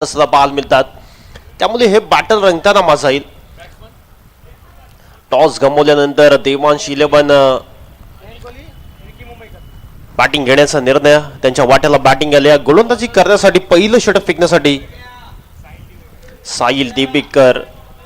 सुद्धा बॉल मिळतात, त्यामुळे हे बॅटल रंगताना मजा येईल. टॉस गमावल्यानंतर देवांश 11 बॅटिंग घेण्याचा निर्णय, त्यांच्या वाट्याला बॅटिंग आल्या. गोलंदाजी करण्यासाठी पहिलं षटक फेकण्यासाठी साहिल दिबेकर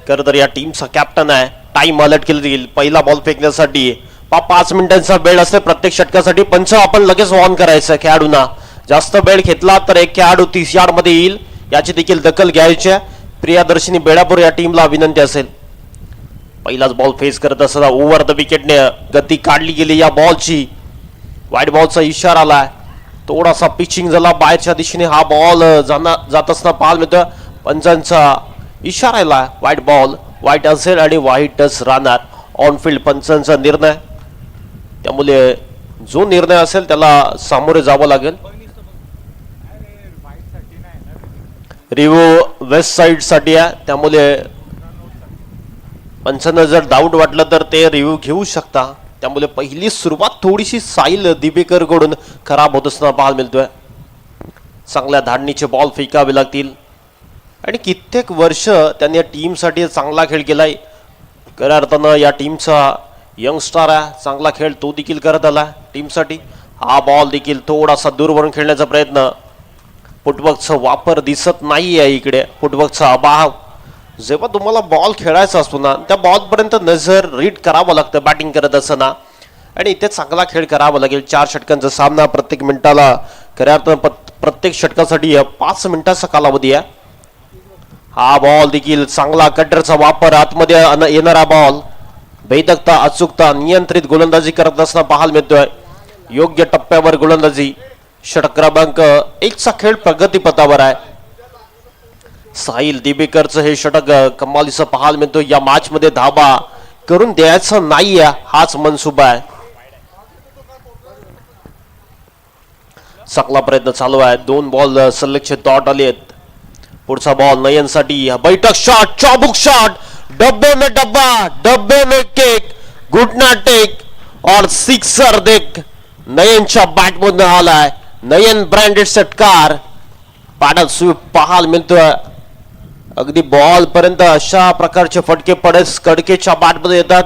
खरं तर या टीमचा कॅप्टन आहे. टाइम अलर्ट केलं जाईल पहिला बॉल फेकण्यासाठी. 5 मिनिटांचा वेळ असते प्रत्येक षटकासाठी. पंच आपण लगेच ऑन करायचं. खेळाडूंना जास्त वेळ घेतला तर एक खेळाडू 30 यार्ड मध्ये येईल, याची देखील दखल घ्यायची. प्रियादर्शनी बेळापूर या टीमला विनंती असेल. पहिलाच बॉल फेस करत असताना ओव्हर द विकेटने गती काढली गेली या बॉलची. वाईट बॉलचा इशारा आलाय. थोडासा पिचिंग झाला बाहेरच्या दिशेने. हा बॉल जात असताना पाहायला मिळतोय. पंचांचा इशारा आला. वाईट बॉल वाईट असेल आणि वाईटच राहणार. ऑनफिल्ड पंचांचा निर्णय, त्यामुळे जो निर्णय असेल त्याला सामोरे जावं लागेल. रिव्ह्यू वेस्ट साइड साठी आहे, त्यामुळे पंचांना जर डाऊट वाटलं तर ते रिव्ह्यू घेऊ शकता. त्यामुळे पहिली सुरुवात थोडीशी साहिल दिबेकर कडून खराब होत असताना पाहायला मिळतोय. चांगल्या धाडणीचे बॉल फेकावे लागतील आणि कित्येक वर्ष त्यांनी या टीमसाठी चांगला खेळ केलाय. खऱ्या अर्थानं या टीमचा यंगस्टार आहे, चांगला खेळ तो देखील करत आला टीमसाठी. हा बॉल देखील थोडासा दूरवरून खेळण्याचा प्रयत्न. फुटवर्कचा वापर दिसत नाही आहे इकडे, फुटवर्कचा अभाव. जेव्हा तुम्हाला बॉल खेळायचा असतो ना, त्या बॉलपर्यंत नजर रीड करावं लागतं बॅटिंग करत असताना, आणि इथे चांगला खेळ करावा लागेल. 4 षटकांचा सामना, प्रत्येक मिनिटाला खऱ्या अर्थानं प्रत्येक षटकासाठी 5 मिनिटाचा कालावधी आहे. हा बॉल देखील चांगला, कटरचा वापर, आतमध्ये येणारा बॉल. भेदकता, अचूकता, नियंत्रित गोलंदाजी करत असताना पाहायला मिळतोय. योग्य टप्प्यावर गोलंदाजी. षटक क्रमांक 1चा खेळ प्रगतीपथावर आहे. साहिल दिबेकरचं हे षटक कमालीचं पाहायला मिळतो. या मॅच मध्ये धाबा करून द्यायचं नाहीये, हाच मनसुबा आहे. चांगला प्रयत्न चालू आहे. 2 बॉल सलगचे डॉट आले आहेत. पुढचा बॉल नयनसाठी. बैठक शॉट, चाबुक शॉट, डब्बे में डब्बा, डब्बे में केक, घुटना टेक और सिक्सर देख नयनच्या बॅटमधून आलाय. नयन ब्रँडेड षटकार. पाण्यात स्वीप पाहायला मिळतोय. अगदी बॉल पर्यंत अशा प्रकारचे फटके कडकेच्या बॅटमध्ये येतात.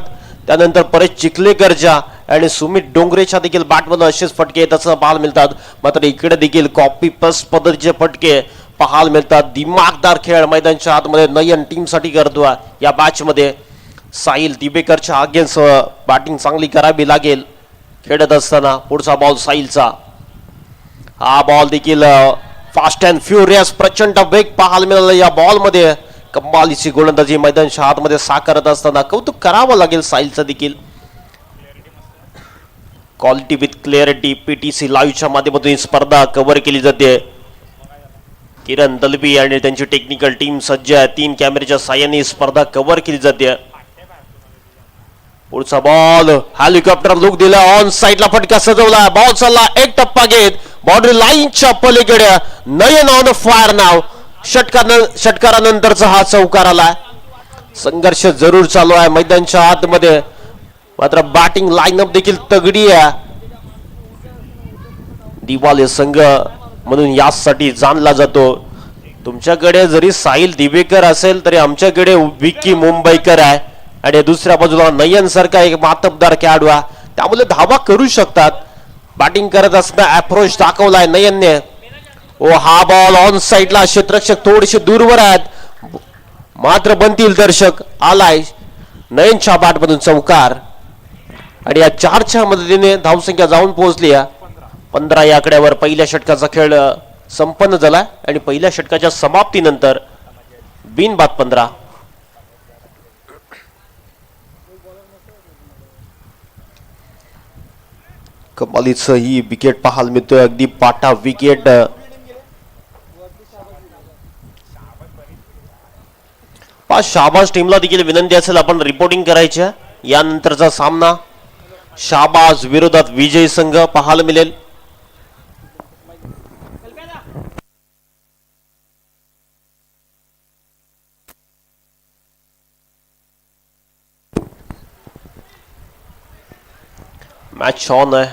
त्यानंतर परत चिखलेकरच्या आणि सुमित डोंगरेच्या देखील बॅटमध्ये असेच फटके येत असं पाहायला मिळतात. मात्र इकडे देखील कॉपी पेस्ट पद्धतीचे फटके पाहायला मिळतात. दिमागदार खेळ मैदानाच्या आतमध्ये नयन टीम साठी करतो. या मॅच मध्ये साहिल दिबेकरच्या अगेन्स्ट बॅटिंग चांगली करावी लागेल खेळत असताना. पुढचा बॉल साहिलचा. हा बॉल देखील फास्ट अँड फ्युरियस, प्रचंड वेग पाहायला मिळाला या बॉल मध्ये. कमालीची गोलंदाजी मैदानाच्या आतमध्ये साकारत असताना कौतुक करावं लागेल साहिलचं देखील. Quality with clarity. पीटीसी लाईव्हच्या माध्यमातून स्पर्धा कव्हर केली जाते. किरण दलबी आणि त्यांची टेक्निकल टीम सज्ज आहे. 3 कॅमेऱ्याच्या साहाय्याने स्पर्धा कव्हर केली जाते. पुढचा बॉल हेलिकॉप्टर लुक दिला. ऑन साइडला फटका सजवला. बॉल चालला एक टप्पा घेत बाउंड्री लाईनच्या पलीकडे. नयन ऑन फायर नाव. षटकारानंतरचा हा चौकार आला. संघर्ष जरूर चालू आहे मैदानाच्या आतमध्ये, मात्र बॅटिंग लाईनअप देखील तगडी आहे. दिवाले संघ म्हणून यासाठी जाणला जातो. तुमच्याकडे जरी साहिल दिबेकर असेल तरी आमच्याकडे विकी मुंबईकर आहे आणि दुसऱ्या बाजूला नयन सारखा एक मातबदार खेळाडू आहे. त्यामुळे धावा करू शकतात. बॅटिंग करत असताना अप्रोच दाखवलाय नयनने. हा बॉल ऑन साइडला. क्षेत्ररक्षक थोडेसे दूरवर आहेत, मात्र बनतील दर्शक. आलाय नयनच्या बॅटमधून चौकार आणि या 4च्या मदतीने धावसंख्या जाऊन पोहोचली. 15 या आकड्यावर पहिल्या षटकाचा खेळ संपन्न झाला आणि पहिल्या षटकाच्या समाप्तीनंतर बिनबाद 15. कमालीचं ही विकेट पाहायला मिळतोय. अगदी पाटा विकेट. शाबाज टीमला देखील विनंती असेल आपण रिपोर्टिंग करायच्या. यानंतरचा सामना शाबाज विरोधात विजय संघ पाहायला मिळेल. मॅच ऑन आहे.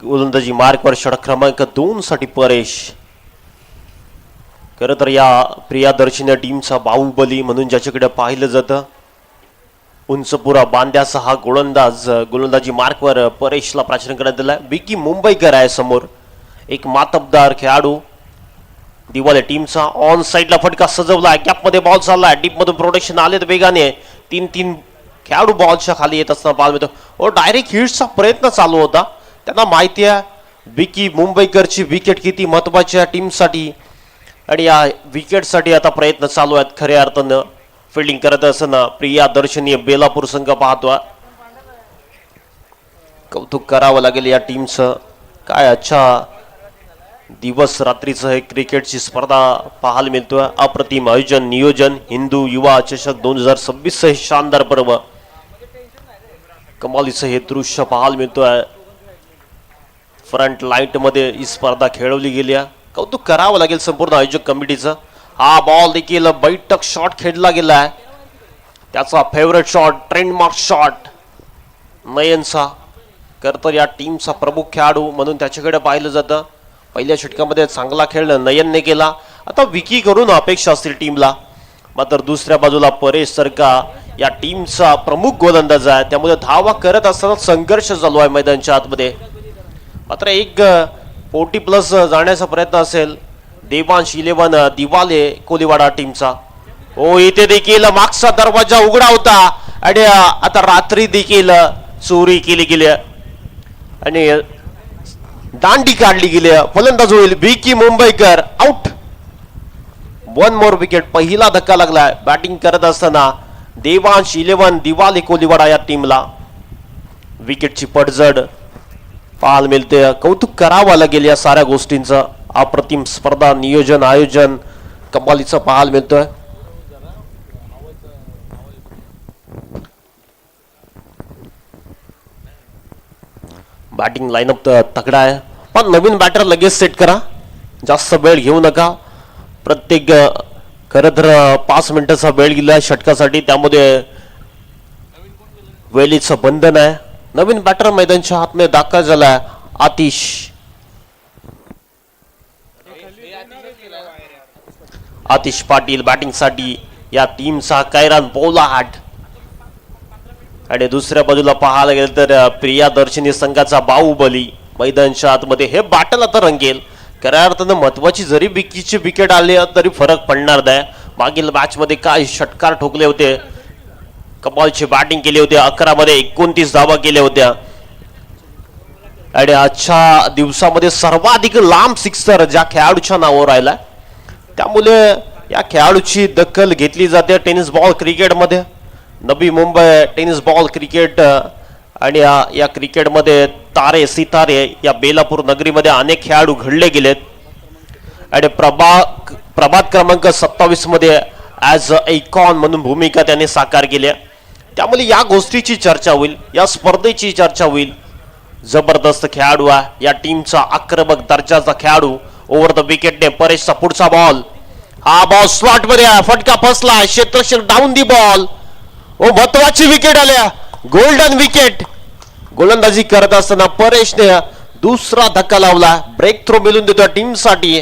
गोलंदाजी मार्कवर षटक क्रमांक 2 साठी परेश. खरं तर या प्रियादर्शनी टीमचा बाहुबली म्हणून ज्याच्याकडे पाहिलं जातं, उंचपुरा बांध्याचा हा गोलंदाजी मार्कवर परेशला प्राचीन करण्यात दिलाय. विकी मुंबईकर आहे समोर, एक मातबदार खेळाडू. दिवाले टीमचा ऑन साइडला फटका सजवलाय, गॅपमध्ये बॉल चाललाय, डीप मधून प्रोटेक्शन आले तर वेगाने. तीन खेळाडू बॉलच्या खाली येत असताना पाहायला मिळतो. व डायरेक्ट हिट्सचा प्रयत्न चालू होता. त्यांना माहिती आहे विकी मुंबईकरची विकेट किती महत्वाची आहे टीमसाठी, आणि या विकेटसाठी आता प्रयत्न चालू आहेत. खऱ्या अर्थानं फिल्डिंग करत असताना प्रियादर्शनी बेलापूर संघ पाहतोय. कौतुक करावं लागेल या टीमचं. काय अच्छा दिवस रात्रीचं हे क्रिकेटची स्पर्धा पाहायला मिळतोय. अप्रतिम आयोजन नियोजन. हिंदू युवा चषक 2026 हे शानदार पर्व, कमालीचं हे दृश्य पाहायला मिळतोय. फ्रंट लाईट मध्ये ही स्पर्धा खेळवली गेली आहे. कौतुक करावं लागेल संपूर्ण आयोजक कमिटीचं. हा बॉल देखील बैठक शॉट खेळला गेलाय, त्याचा फेवरेट शॉट, ट्रेंडमार्क शॉट नयनचा. तर या टीमचा प्रमुख खेळाडू म्हणून त्याच्याकडे पाहिलं जातं. पहिल्या षटकामध्ये चांगला खेळ नयनने केला. आता विकी करून अपेक्षा असतील टीमला. मात्र दुसऱ्या बाजूला परेश सरका या टीमचा प्रमुख गोलंदाज आहे, त्यामुळे धावा करत असताना संघर्ष चालू आहे मैदानाच्या आतमध्ये. मात्र एक 40+ जाण्याचा प्रयत्न असेल देवांश 11 दिवाले कोलीवाडा टीमचा. हो, इथे देखील मागचा दरवाजा उघडा होता आणि आता रात्री देखील चोरी केली गेली आणि दांडी काढली गेली. फलंदाज होईल विकी मुंबईकर, आउट. 1 more wicket. पहिला धक्का लागलाय बॅटिंग करत असताना देवांश 11 दिवाले कोलीवाडा या टीमला. विकेटची पडझड पाहायला मिळते. कौतुक करावं लागेल या साऱ्या गोष्टींचं. अप्रतिम स्पर्धा नियोजन आयोजन कमालीचं पाहायला मिळतोय. बॅटिंग लाईनअप तगडा आहे, पण नवीन बॅटर लगेच सेट करा, जास्त वेळ घेऊ नका. प्रत्येक खरं तर 5 मिनिटाचा वेळ गेला षटकासाठी, त्यामध्ये वेळीचं बंधन आहे. नवीन बॅटर मैदानाच्या हातमध्ये दाखल झालाय आतिश. आतिश पाटील बॅटिंगसाठी या टीमचा कैरान पोलार्ड. आणि दुसऱ्या बाजूला पाहायला गेलं तर प्रियादर्शनी संघाचा बाहुबली मैदानाच्या आतमध्ये. हे बॅटल आता रंगेल. खऱ्या अर्थानं महत्वाची जरी विकीची विकेट आली तरी फरक पडणार नाही. मागील मॅच मध्ये काय षटकार ठोकले होते, कमालची बॅटिंग केली होती. 11 मध्ये 29 धावा केल्या होत्या आणि आजच्या दिवसामध्ये सर्वाधिक लांब सिक्सर ज्या खेळाडूच्या नावावर राहिला, त्यामुळे या खेळाडूची दखल घेतली जाते टेनिस बॉल क्रिकेटमध्ये. Navi Mumbai tennis ball cricket आणि या क्रिकेटमध्ये तारे सितारे या बेलापूर नगरीमध्ये अनेक खेळाडू घडले गेलेत आणि प्रभात क्रमांक 27 मध्ये ॲज अ आयकॉन म्हणून भूमिका त्यांनी साकार केली. त्यामुळे या गोष्टीची चर्चा होईल, या स्पर्धेची चर्चा होईल. जबरदस्त खेळाडू आहे या टीमचा, आक्रमक दर्जाचा खेळाडू. ओव्हर द विकेटने परेशचा पुढचा बॉल, हा बॉल स्लॉट मध्ये फटका फसला, क्षेत्ररक्षक डाऊन दी बॉल. ओ महत्वाची विकेट आल्या, गोल्डन विकेट. गोलंदाजी करत असताना परेशने दुसरा धक्का लावला, ब्रेक थ्रो मिळून देतो टीमसाठी.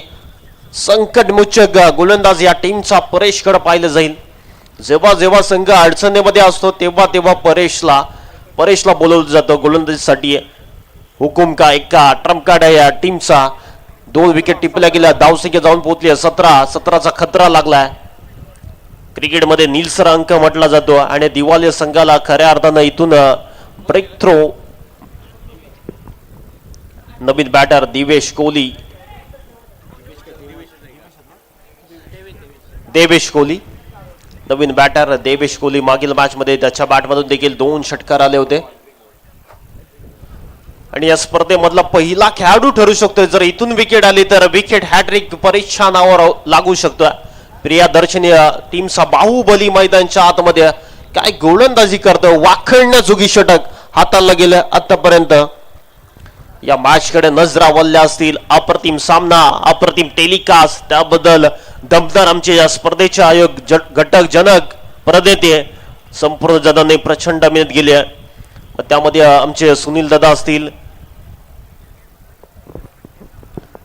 संकटमोचक गोलंदाज या टीमचा परेशकडे पाहिलं जाईल. जेव्हा जेव्हा संघ अडचणीमध्ये असतो तेव्हा परेशला बोलवलं जातं गोलंदाजीसाठी. हुकुम का एक्का ट्रम्प कार्ड आहे या टीमचा. 2 विकेट टिपल्या गेल्या, धावसंख्या जाऊन पोहोचली 17चा खतरा लागलाय. क्रिकेटमध्ये नीलसर अंक म्हटला जातो आणि दिवाले संघाला खऱ्या अर्थानं इथून ब्रेक थ्रो. नवीन बॅटर देवेश कोहली, नवीन बॅटर देवेश कोहली. मागील मॅच मध्ये त्याच्या बॅटमधून देखील 2 षटकार आले होते आणि या स्पर्धेमधला पहिला खेळाडू ठरू शकतोय. जर इथून विकेट आली तर विकेट हॅट्रिक परीक्षा नावावर लागू शकतोय. प्रियादर्शनी टीमचा बाहुबली मैदानाच्या आतमध्ये काय गोलंदाजी करतो, वाखडण्याजोगी षटक हाताला गेलं आतापर्यंत. या मॅच कडे नजरा वळल्या असतील. अप्रतिम सामना, अप्रतिम टेलिकास्ट, त्याबद्दल दमदार आमचे या स्पर्धेचे आयोग घटक जनक प्रदेते संपूर्ण जणांनी प्रचंड मेहनत गेली. त्यामध्ये आमचे सुनील दादा असतील,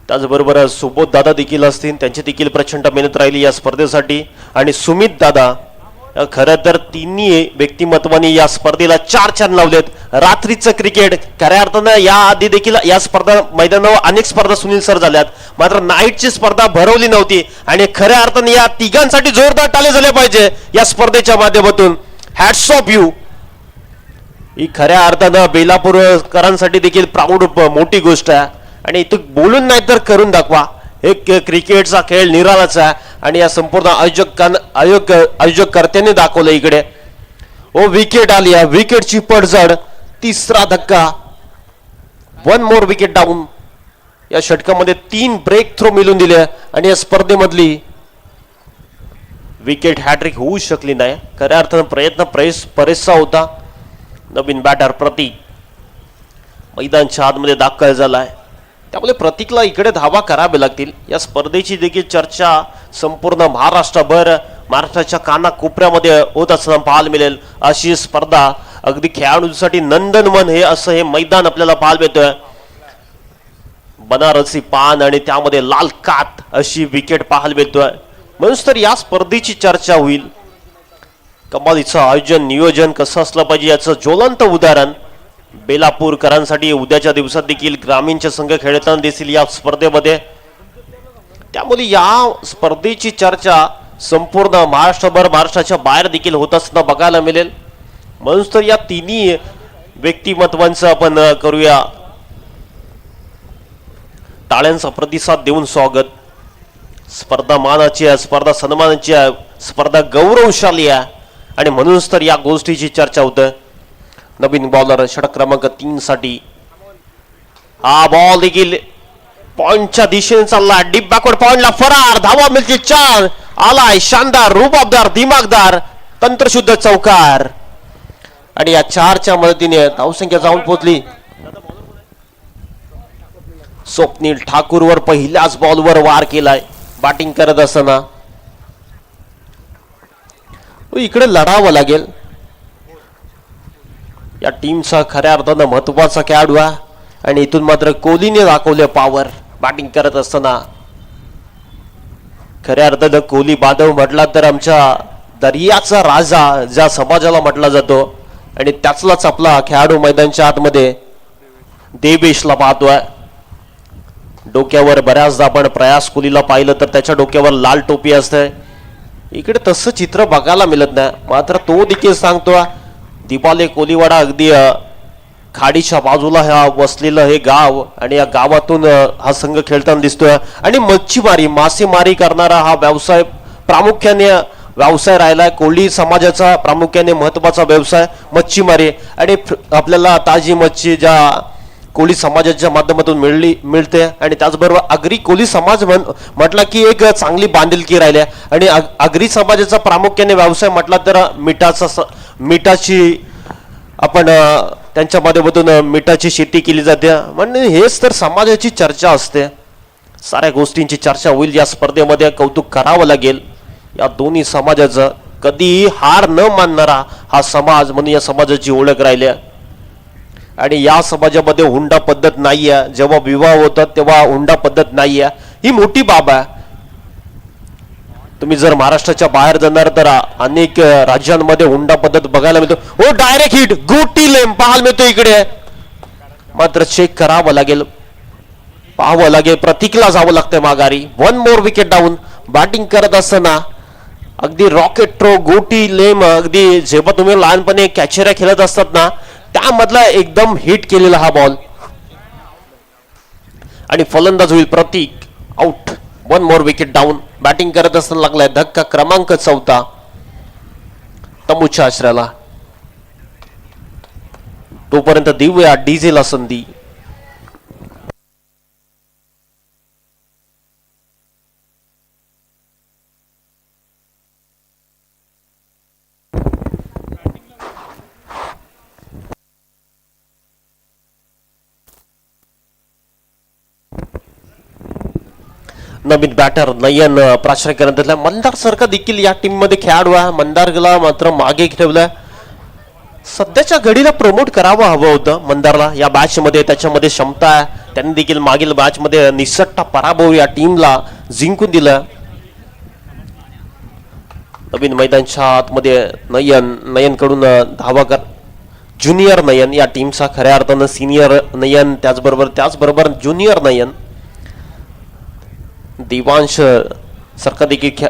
त्याचबरोबर सुबोध दादा देखील असतील, त्यांची देखील प्रचंड मेहनत राहिली या स्पर्धेसाठी. आणि सुमित दादा, खरं तर तिन्ही व्यक्तिमत्वानी या स्पर्धेला 4 चांद लावलेत. रात्रीचं क्रिकेट खऱ्या अर्थानं या आधी देखील या स्पर्धा मैदानावर अनेक स्पर्धा सुनील सर झाल्यात, मात्र नाईटची स्पर्धा भरवली नव्हती. आणि खऱ्या अर्थाने या तिघांसाठी जोरदार टाळे झाले पाहिजे या स्पर्धेच्या माध्यमातून. Hats off you. ही खऱ्या अर्थानं बेलापूरकरांसाठी देखील प्राऊड मोठी गोष्ट आहे. आणि इथं बोलून नाही तर करून दाखवा. एक क्रिकेटचा खेळ निराळाच आहे आणि या संपूर्ण आयोजककर्त्यांनी दाखवलं इकडे. ओ विकेट आली आहे, विकेटची पडझड, तिसरा धक्का, 1 मोर विकेट डाऊन. या षटकामध्ये 3 ब्रेक थ्रो मिळून दिले आणि या स्पर्धेमधली विकेट हॅट्रिक होऊ शकली नाही. खऱ्या अर्थानं प्रयत्न पुरेसा होता. नवीन बॅटर प्रतीक मैदानच्या आतमध्ये दाखल झालाय, त्यामुळे प्रतीकला इकडे धावा करावे लागतील. या स्पर्धेची देखील चर्चा संपूर्ण महाराष्ट्रभर, महाराष्ट्राच्या कानाकोपऱ्यामध्ये होत असताना पाहायला मिळेल. अशी स्पर्धा अगदी खेळाडूंसाठी नंदनवन हे असं हे मैदान आपल्याला पाहायला मिळतोय. बनारसी पान आणि त्यामध्ये लाल कात अशी विकेट पाहायला मिळतोय. म्हणून तर या स्पर्धेची चर्चा होईल. कमालीचं आयोजन, नियोजन कसं असलं पाहिजे याचं ज्वलंत उदाहरण बेलापूरकरांसाठी उद्याच्या दिवसात देखील ग्रामीणचे संघ खेळताना दिसतील या स्पर्धेमध्ये. त्यामुळे या स्पर्धेची चर्चा संपूर्ण महाराष्ट्रभर, महाराष्ट्राच्या बाहेर देखील होत असताना बघायला मिळेल. म्हणून तर या तिन्ही व्यक्तिमत्वांचं आपण करूया टाळ्यांचा प्रतिसाद देऊन स्वागत. स्पर्धा मानाची आहे, स्पर्धा सन्मानाची आहे, स्पर्धा गौरवशाली आहे आणि म्हणूनच तर या गोष्टीची चर्चा होते. नवीन बॉलर षटक क्रमांक 3 साठी. हा बॉल देखील पॉइंटच्या दिशेने चालला, डीप बॅकवर्ड पॉइंटला फरार, धावा मिळते 4. आलाय शानदार, रुबाबदार, दिमागदार, तंत्रशुद्ध चौकार आणि या 4च्या मदतीने धावसंख्या जाऊन पोहोचली. स्वप्नील ठाकूरवर पहिल्याच बॉलवर वार केलाय बॅटिंग करत असताना. इकडे लढावं लागेल. या टीमचा खऱ्या अर्थानं महत्वाचा खेळाडू आहे आणि इथून मात्र कोहलीने दाखवले पॉवर बॅटिंग करत असताना. खऱ्या अर्थानं कोहली बांधव म्हटला तर आमच्या दर्याचा राजा ज्या समाजाला म्हटला जातो आणि त्याचलाच आपला खेळाडू मैदानच्या आतमध्ये देवेशला पाहतोय. डोक्यावर बऱ्याचदा आपण प्रयास कोहलीला पाहिलं तर त्याच्या डोक्यावर लाल टोपी असते. इकडे तसं चित्र बघायला मिळत नाही, मात्र तो देखील सांगतो दिपाले कोलीवाडा अगदी खाडीच्या बाजूला ह्या वसलेलं हे गाव आणि या गावातून हा संघ खेळताना दिसतोय. आणि मच्छीमारी, मासेमारी करणारा हा व्यवसाय प्रामुख्याने व्यवसाय राहिलाय. कोळी समाजाचा प्रामुख्याने महत्वाचा व्यवसाय मच्छीमारी. आणि आपल्याला ताजी मच्छी ज्या कोळी समाजाच्या माध्यमातून मिळते आणि त्याचबरोबर आगरी कोळी समाज म्हटला की एक चांगली बांधिलकी राहिली. आणि आगरी समाजाचा प्रामुख्याने व्यवसाय म्हटला तर मिठाची आपण त्यांच्या माध्यमातून मिठाची शेती केली जाते. म्हणजे हेच तर समाजाची चर्चा असते. साऱ्या गोष्टींची चर्चा होईल या स्पर्धेमध्ये. कौतुक करावं लागेल या दोन्ही समाजाचं. कधीही हार न मानणारा हा समाज म्हणून या समाजाची ओळख राहिली. आणि या समाजामध्ये हुंडा पद्धत नाहीये. जेव्हा विवाह होतात तेव्हा हुंडा पद्धत नाहीये. ही मोठी बाब आहे. तुम्ही जर महाराष्ट्राच्या बाहेर जाणार तर अनेक राज्यांमध्ये हुंडा पद्धत बघायला मिळतो. हो डायरेक्ट हिट, गोटी लेम पाहायला मिळतो इकडे. मात्र चेक करावं लागेल, पाहावं लागेल. प्रतीकला जावं लागतंय माघारी. 1 मोर विकेट डाऊन. बॅटिंग करत असताना अगदी रॉकेट थ्रो, गोटी लेम, अगदी जेव्हा तुम्ही लहानपणी कॅचेऱ्या खेळत असतात ना त्यामधला एकदम हिट केलेला हा बॉल. आणि फलंदाज होईल Pratik, out. 1 more wicket down. Batting करत असताना लागलाय धक्का क्रमांक 4 तमुच्या आश्रयाला. तोपर्यंत देऊया डीजेला संधी. नवीन बॅटर नयन प्राचार्य मंदार सारखा देखील या टीम मध्ये खेळाडू आहे. मंदारला मात्र मागे ठेवलं. सध्याच्या घडीला प्रमोट करावं हवं होतं मंदारला या मॅच मध्ये. त्याच्यामध्ये क्षमता आहे, त्यांनी देखील मागील मॅच मध्ये निसट्टा पराभव या टीमला जिंकून दिला. नवीन मैदानच्या आतमध्ये नयन कडून धावा कर ज्युनियर नयन या टीमचा खऱ्या अर्थानं सिनियर नयन त्याचबरोबर ज्युनियर नयन देवांश सारखा देखील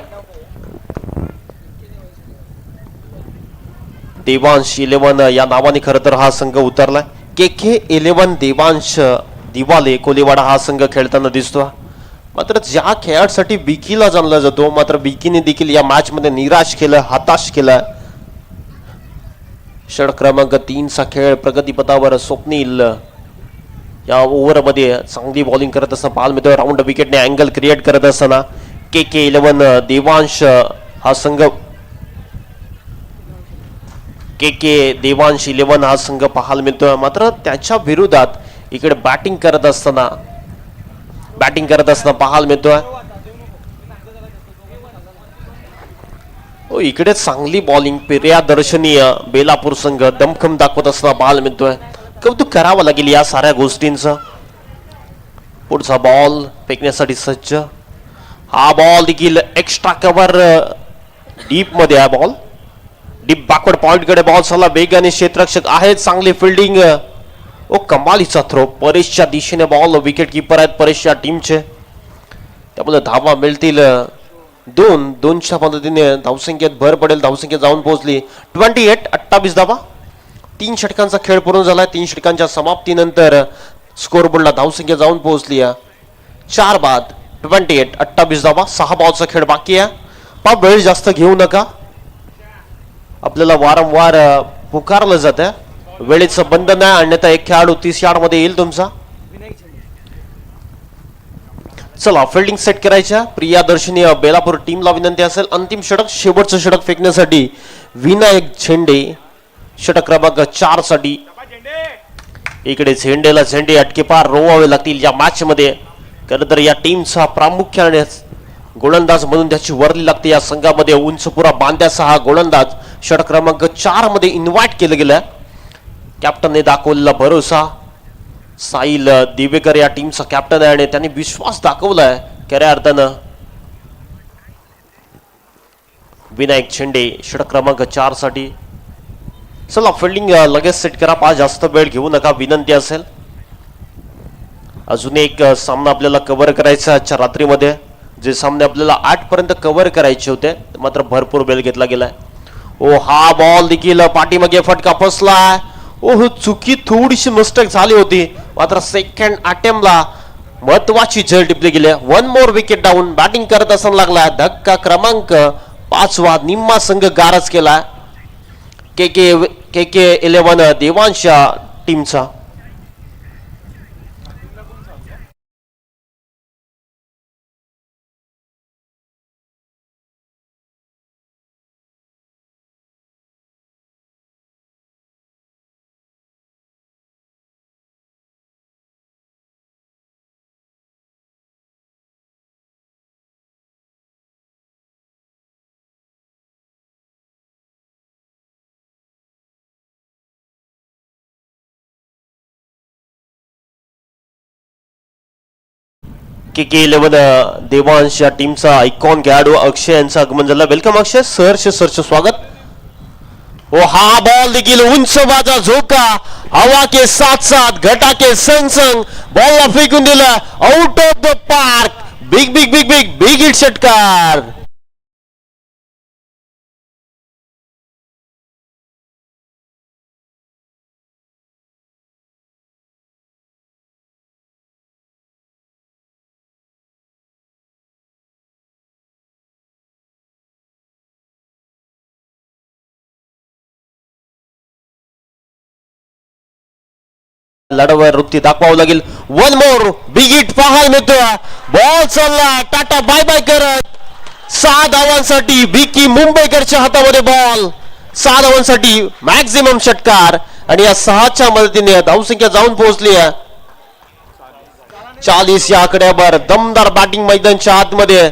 देवांश 11 या नावाने खरं तर हा संघ उतरलाय. KK 11 देवांश दिवाले कोलेवाडा हा संघ खेळताना दिसतो. मात्र ज्या खेळासाठी बिकीला जाणला जातो मात्र बिकीने देखील या मॅच मध्ये निराश केलं, हताश केलं. षटक क्रमांक 3 चा खेळ प्रगतीपथावर स्वप्नील या ओव्हर मध्ये चांगली बॉलिंग करत असताना पाहायला मिळतोय. राऊंड विकेटने अँगल क्रिएट करत असताना KK 11 देवांश हा संघ KK देवांश 11 हा संघ पाहायला मिळतोय. मात्र त्याच्या विरोधात इकडे बॅटिंग करत असताना पाहायला मिळतोय. इकडे चांगली बॉलिंग प्रियदर्शनीय बेलापूर संघ दमखम दाखवत असताना पाहायला मिळतोय. कौतुक करावं लागेल या साऱ्या गोष्टींचं. पुढचा बॉल फेकण्यासाठी सज्ज. हा बॉल देखील एक्स्ट्रा कव्हर डीप मध्ये आहे. बॉल डीप बॅकवर्ड पॉइंट कडे बॉल चालला वेगाने. क्षेत्ररक्षक आहे, चांगली फिल्डिंग. कमालीचा थ्रो. परेशच्या दिशेने बॉल. विकेट किपर आहेत परेशच्या टीमचे, त्यामुळे धावा मिळतील. 2-2च्या पद्धतीने धावसंख्येत भर पडेल. धावसंख्या जाऊन पोहोचली 28 धावा. 3 षटकांचा खेळ पूर्ण झालाय. 3 षटकांच्या समाप्तीनंतर स्कोरबोर्डला धावसंख्या जाऊन पोहोचली 4 बाद 28 धावा. 6 बॉलचा खेळ बाकी आहे. वेळ जास्त घेऊ नका. आपल्याला वारंवार पुकारलं जातं, वेळेचं बंधन आहे, अन्यथा एक खेळाडू 30 यार्ड मध्ये येईल तुमचा. चला फिल्डिंग सेट करायच्या प्रियदर्शनी बेलापूर टीमला विनंती असेल. अंतिम षटक, शेवटचं षटक फेकण्यासाठी विनायक झेंडे षटक क्रमांक 4 साठी. इकडे झेंडेला झेंडे अटकेपार रोवावे लागतील या मॅच मध्ये. खरं तर या टीमचा प्रामुख्याने गोलंदाज म्हणून त्याची वर्दी लागते या संघामध्ये. उंचपुरा बांध्याचा हा गोलंदाज षटक क्रमांक 4 मध्ये इन्व्हाइट केलं गेलं. कॅप्टनने दाखवलेला भरोसा. साहिल दिवेकर या टीमचा कॅप्टन आहे आणि त्यांनी विश्वास दाखवलाय खऱ्या अर्थानं. विनायक झेंडे षटक क्रमांक 4 साठी. चला फिल्डिंग लगेच सेट करा. 5 जास्त वेळ घेऊ नका विनंती असेल. अजून एक सामना आपल्याला कव्हर करायचा आजच्या रात्रीमध्ये. जे सामने आपल्याला 8 पर्यंत कव्हर करायचे होते मात्र भरपूर वेळ घेतला गेलाय. हा बॉल देखील पाठीमागे फटका फसलाय. चुकी थोडीशी मिस्टेक झाली होती मात्र सेकंड अटेम्प्टला महत्वाची झेल टिपली गेली. 1 मोर विकेट डाऊन. बॅटिंग करत असताना लागला धक्का क्रमांक 5 निम्मा संघ गारज केला KK 11 देवांश टीमचा. KK 11 देवांश या टीमचा आयकॉन खेळाडू अक्षय यांचं आगमन झालं. वेलकम अक्षय. सरचे स्वागत. हा बॉल देखील उंच बाजा झोका. हवा के साथ साथ घटा के संग संग बॉलला फेकून दिला out of the park. Big hit षटकार. लढवय वृत्ती दाखवावं लागेल. 1 मोर बिग हिट पाहायला मिळतोय. बॉल चालला टाटा बाय बाय करत. 6 धावांसाठी बिकी मुंबईकरच्या हातामध्ये बॉल. 6 धावांसाठी मॅक्झिमम षटकार आणि या 6च्या मदतीने धावसंख्या जाऊन पोहोचली आहे 40 या आकड्यावर. दमदार बॅटिंग मैदानच्या आतमध्ये.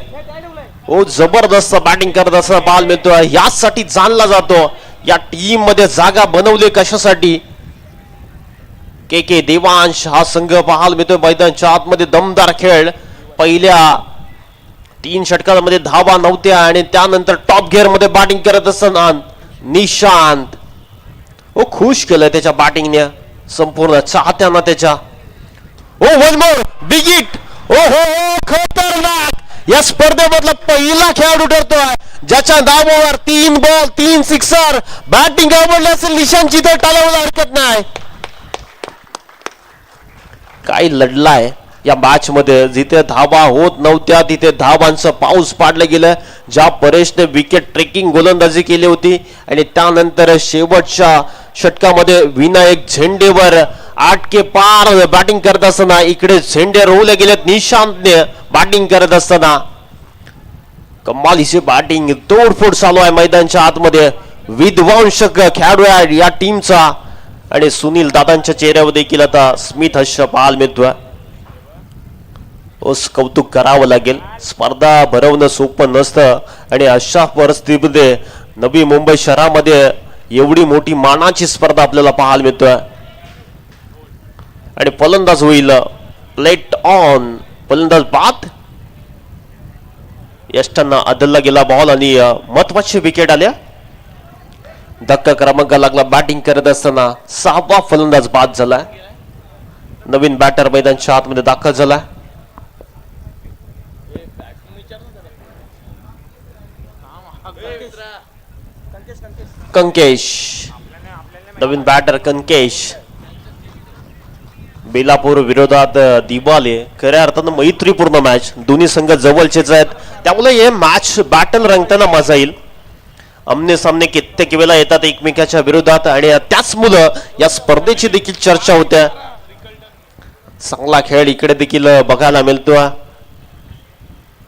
जबरदस्त बॅटिंग करत असताना पाहायला मिळतोय. यासाठी जाणला जातो या टीम मध्ये जागा बनवली कशासाठी. के देवांश हा संघ पाहायला मिळतोय मैदानाच्या आतमध्ये. दमदार खेळ. पहिल्या 3 षटकांमध्ये धावा नव्हत्या आणि त्यानंतर टॉप गिअर मध्ये बॅटिंग करत असताना निशांत खुश केलं त्याच्या बॅटिंगने संपूर्ण चाहत्यांना त्याच्या. One more big hit. खतरनाक. या स्पर्धेमधला पहिला खेळाडू ठरतोय ज्याच्या धावावर 3 बॉल 3 सिक्सर. बॅटिंग आवडली असेल निशांतची तर टाळायला हरकत नाही. काय लढलाय या मॅच मध्ये. जिथे धावा होत नव्हत्या तिथे धावांचं पाऊस पाडलं गेलं. ज्या परेशने विकेट ट्रेकिंग गोलंदाजी केली होती आणि त्यानंतर शेवटच्या षटकामध्ये विनायक झेंडेवर 8 के पार बॅटिंग करत असताना इकडे झेंडे रोवले गेलेत निशांतने बॅटिंग करत असताना. कमालीची बॅटिंग तोडफोड चालू आहे मैदानाच्या आतमध्ये. विध्वंसक खेळाडू आहे या टीमचा आणि सुनील दादांच्या चेहऱ्यावर देखील आता स्मित हास्य पाहायला मिळतोय. कौतुक करावं लागेल. स्पर्धा भरवणं सोपं नसतं आणि अशा परिस्थितीमध्ये नवी मुंबई शहरामध्ये एवढी मोठी मानाची स्पर्धा आपल्याला पाहायला मिळतोय. आणि फलंदाज होईल लेट ऑन. फलंदाज बाद. यष्टांना अदलला गेला बॉल आणि महत्वाची विकेट आल्या. धक्का क्रमांक लागला बॅटिंग करत असताना. 6वा फलंदाज बाद झाला. नवीन बॅटर मैदानाच्या आतमध्ये दाखल झाला. कंकेश. नवीन बॅटर कंकेश. बेलापूर विरोधात दिवाले. खऱ्या अर्थानं मैत्रीपूर्ण मॅच. दोन्ही संघ जवळचेच आहेत त्यामुळे हे मॅच बॅटल रंगताना मजा येईल. आमने सामने कित्येक वेळा येतात एकमेकाच्या विरोधात आणि त्याच मुलं या स्पर्धेची देखील चर्चा होत्या. चांगला खेळ इकडे देखील बघायला मिळतो.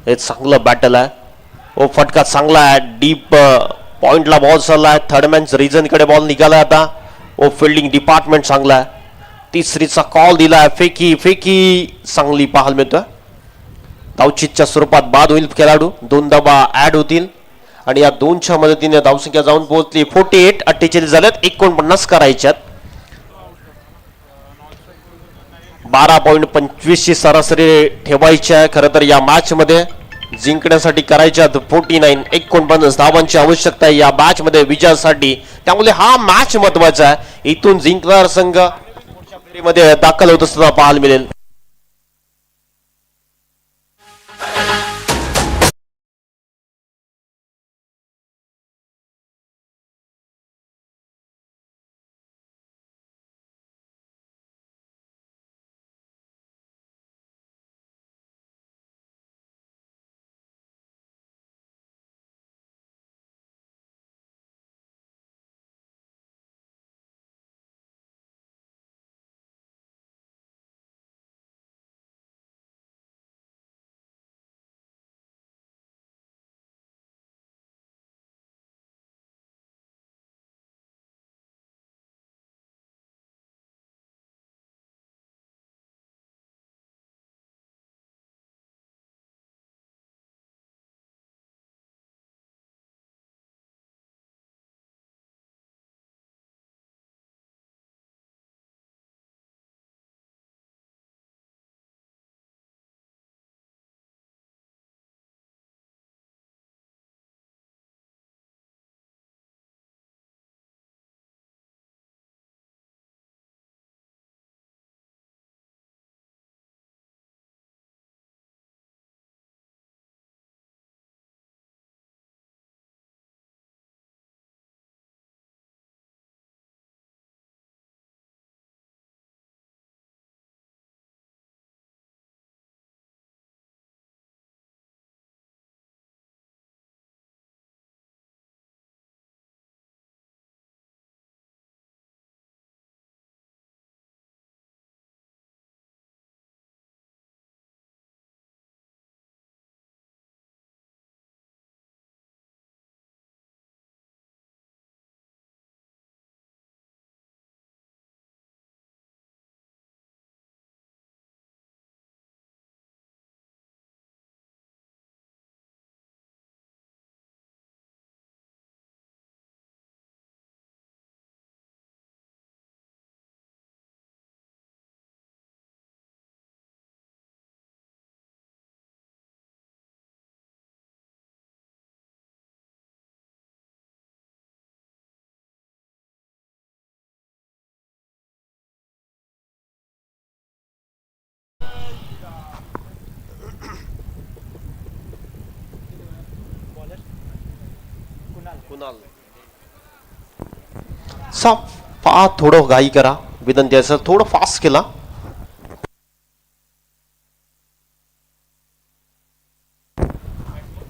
हे चांगलं बॅटल आहे. फटका चांगला आहे. डीप पॉइंटला बॉल चालला आहे. थर्डमॅन रिजन कडे बॉल निघाला आता. फिल्डिंग डिपार्टमेंट चांगला आहे. तिसरीचा कॉल दिलाय. फेकी चांगली पाहायला मिळतोय. धावचीतच्या स्वरूपात बाद होईल खेळाडू. 2 धावा ऍड होतील आणि या 2च्या मदतीने धावसंख्या जाऊन पोहोचली 48. 48 झाल्यात. 49 करायच्यात. 12.25 ची सरासरी ठेवायची आहे खरं तर या मॅच मध्ये. जिंकण्यासाठी करायच्यात 49. 49 धावांची आवश्यकता आहे या मॅच मध्ये विजयासाठी. त्यामुळे हा मॅच महत्वाचा आहे. इथून जिंकणार संघ मध्ये दाखल होत असताना पाहायला मिळेल. थोडं घाई करा विनंती आहे सर, थोडं फास्ट केला.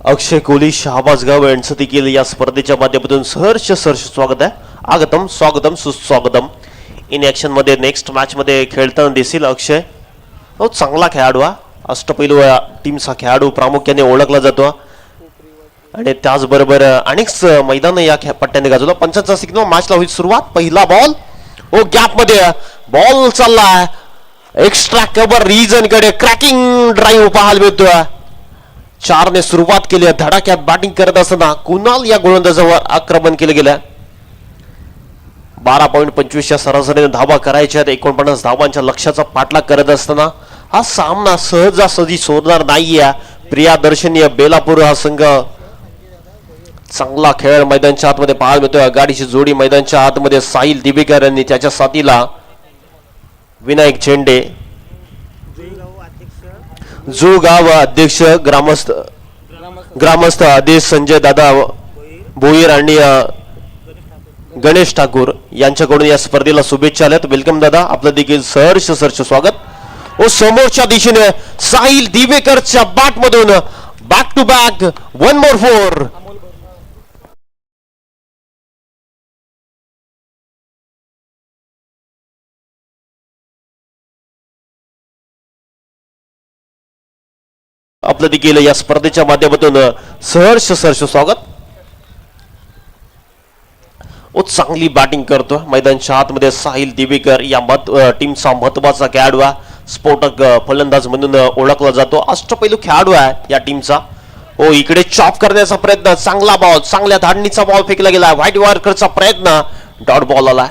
अक्षय कोहली, शहाबाज गाव यांचं देखील या स्पर्धेच्या माध्यमातून सहर्ष स्वागत आहे. आगतम स्वागतम सुस्वागतम. इन ऍक्शन मध्ये नेक्स्ट मॅच मध्ये खेळताना दिसेल अक्षय. चांगला खेळाडू हा, अष्टपैलू टीमचा खेळाडू प्रामुख्याने ओळखला जातो आणि त्याचबरोबर अनेक मैदान या पट्ट्याने गाजवला. पंचांचा सिग्नल, मॅचला होईल सुरुवात. पहिला बॉल गॅप मध्ये बॉल चालला एक्स्ट्रा कव्हर रिजन कडे. क्रॅकिंग ड्राईव्ह पाहायला मिळतोय. 4 ने सुरुवात केली. धडाक्यात बॅटिंग करत असताना कुणाल या गोलंदाजावर आक्रमण केलं गेलं. 12.25 या सरासरीने धावा करायच्या. 49 धावांच्या लक्ष्याचा पाठलाग करत असताना हा सामना सहजासहजी सोडणार नाहीये. प्रियादर्शनीय बेलापूर हा संघ चांगला खेळ मैदानच्या आतमध्ये पाहायला मिळतोय. गाडीची जोडी मैदानच्या आतमध्ये साहिल दिबेकर यांनी त्याच्या साथीला विनायक झेंडे. जुगाव अध्यक्ष ग्रामस्थ आदेश संजय दादा भोईर आणि गणेश ठाकूर यांच्याकडून या स्पर्धेला शुभेच्छा आल्यात. वेलकम दादा, आपलं देखील सहर्ष स्वागत. समोरच्या दिशेने साहिल दिवेकरच्या बॅट मधून बॅक टू बॅक 1 more 4. आपलं देखील या स्पर्धेच्या माध्यमातून सहर्ष स्वागत. चांगली बॅटिंग करतो मैदानच्या आतमध्ये साहिल दिवेकर. या टीमचा महत्वाचा खेळाडू आहे, स्फोटक फलंदाज म्हणून ओळखला जातो. अष्टपैलू खेळाडू आहे या टीमचा. इकडे चॉप करण्याचा प्रयत्न, चांगला बॉल, चांगल्या धाडणीचा बॉल फेकला गेला. व्हाईट वॉर्करचा प्रयत्न, डॉट बॉल आला.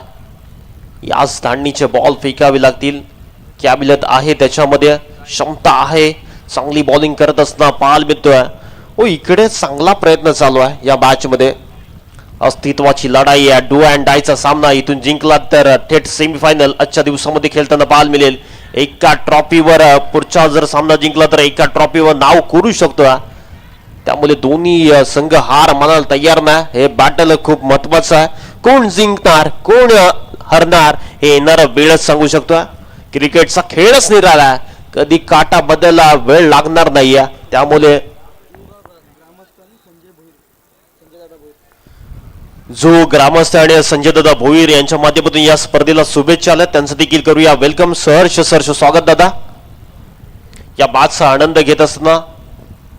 याच धाडणीचे बॉल फेकावे लागतील. कॅबिलियत आहे त्याच्यामध्ये, क्षमता आहे, चांगली बॉलिंग करत असताना पाहायला मिळतोय. इकडे चांगला प्रयत्न चालू आहे या मॅच मध्ये. अस्तित्वाची लढाई आहे, डू अँड डायचा सामना. इथून जिंकला तर थेट सेमीफायनल आजच्या दिवसामध्ये खेळताना पाहायला मिळेल. एका ट्रॉफीवर पुढचा जर सामना जिंकला तर एका ट्रॉफीवर नाव करू शकतो. त्यामुळे दोन्ही संघ हार मानायला तयार नाही. हे बॅटल खूप महत्वाचं आहे. कोण जिंकणार कोण हरणार हे येणारा वेळच सांगू शकतो. क्रिकेटचा खेळच निराळा, कधी काटा बदलायला वेळ लागणार नाहीये. त्यामुळे जो ग्रामस्थ आणि संजय दादा भोईर यांच्या माध्यमातून या स्पर्धेला शुभेच्छा आल्या, त्यांचं देखील करूया वेलकम. सहर्ष स्वागत दादा. या बातचा आनंद घेत असताना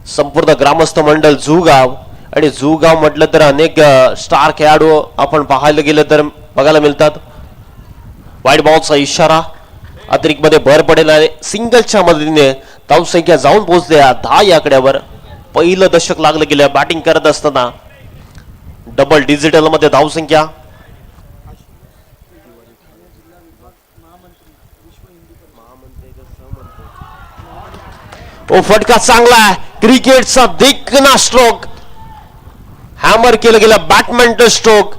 संपूर्ण ग्रामस्थ मंडळ जुगाव, आणि जुगाव म्हटलं तर अनेक स्टार खेळाडू आपण पाहायला गेलं तर बघायला मिळतात. व्हाईट बॉलचा इशारा, अतिरिक्त मध्ये भर पडेल आहे. सिंगलच्या मदतीने धावसंख्या जाऊन पोहोचल्या 10 या आकड्यावर. पहिलं दशक लागलं गेलं बॅटिंग करत असताना. डबल डिजिटल मध्ये धावसंख्या. फटका चांगला, क्रिकेटचा देखणा स्ट्रोक, हॅमर केलं गेलं बॅटमॅन स्ट्रोक,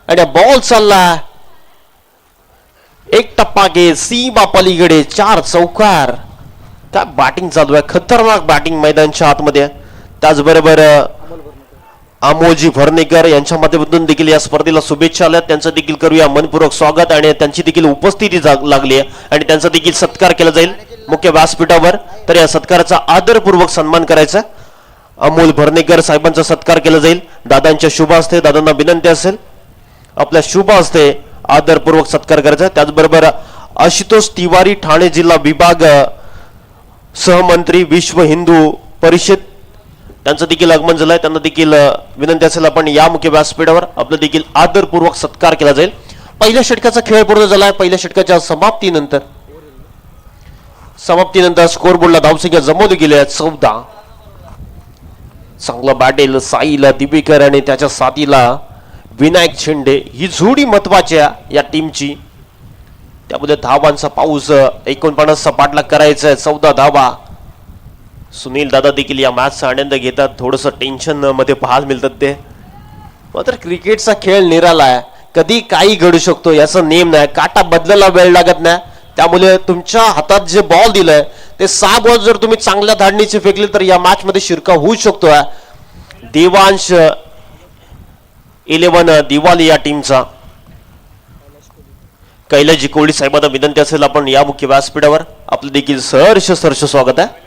आणि बॉल चालला एक टप्पा घे सीमा पलीकडे 4 चौकार. काय बॅटिंग चालू आहे, खतरनाक बॅटिंग मैदानच्या आतमध्ये. त्याचबरोबर अमोलजी भरणेकर यांच्या माध्यमातून देखील या स्पर्धेला शुभेच्छा आल्या. त्यांचं देखील करूया मनपूर्वक स्वागत, आणि त्यांची देखील उपस्थिती लागली आहे आणि त्यांचा देखील सत्कार केला जाईल मुख्य व्यासपीठावर. तर या सत्काराचा आदरपूर्वक सन्मान करायचा. अमोल भरणेकर साहेबांचा सत्कार केला जाईल दादांच्या शुभ हस्ते. दादांना विनंती असेल आपल्या शुभ हस्ते आदरपूर्वक सत्कार करायचा. त्याचबरोबर आशुतोष तिवारी ठाणे जिल्हा विभाग सहमंत्री विश्व हिंदू परिषद, त्यांचं देखील आगमन झालंय. त्यांना देखील विनंती असेल आपण या मुख्य व्यासपीठावर आपलं देखील आदरपूर्वक सत्कार केला जाईल. पहिल्या षटकाचा खेळ पूर्ण झालाय. पहिल्या षटकाच्या समाप्तीनंतर स्कोरबोर्डला धावसंख्या जमवली गेली आहे 14. चांगला बॅटेल साहिल दिबेकर आणि त्याच्या साथीला विनायक झेंडे. ही जोडी महत्वाची आहे या टीमची. त्यामध्ये धावांचा पाऊस 49चा पाठलाग करायचा आहे. 14 धावा. सुनील दादा देखील या मॅचचा आनंद घेतात. थोडस टेन्शन मध्ये पाहायला मिळतात ते. मात्र क्रिकेटचा खेळ निराळा आहे, कधी काही घडू शकतो याचा नेम नाही. काटा बदलायला वेळ लागत नाही. त्यामुळे तुमच्या हातात जे बॉल दिलंय ते 6 बॉल जर तुम्ही चांगल्या धाडणीचे फेकले तर या मॅच मध्ये शिरका होऊ शकतो. देवांश 11 दिवाली या टीमचा. कैलाजी कोळी साहेबांना विनंती असेल आपण या मुख्य व्यासपीठावर. आपलं देखील सहर्ष स्वागत आहे.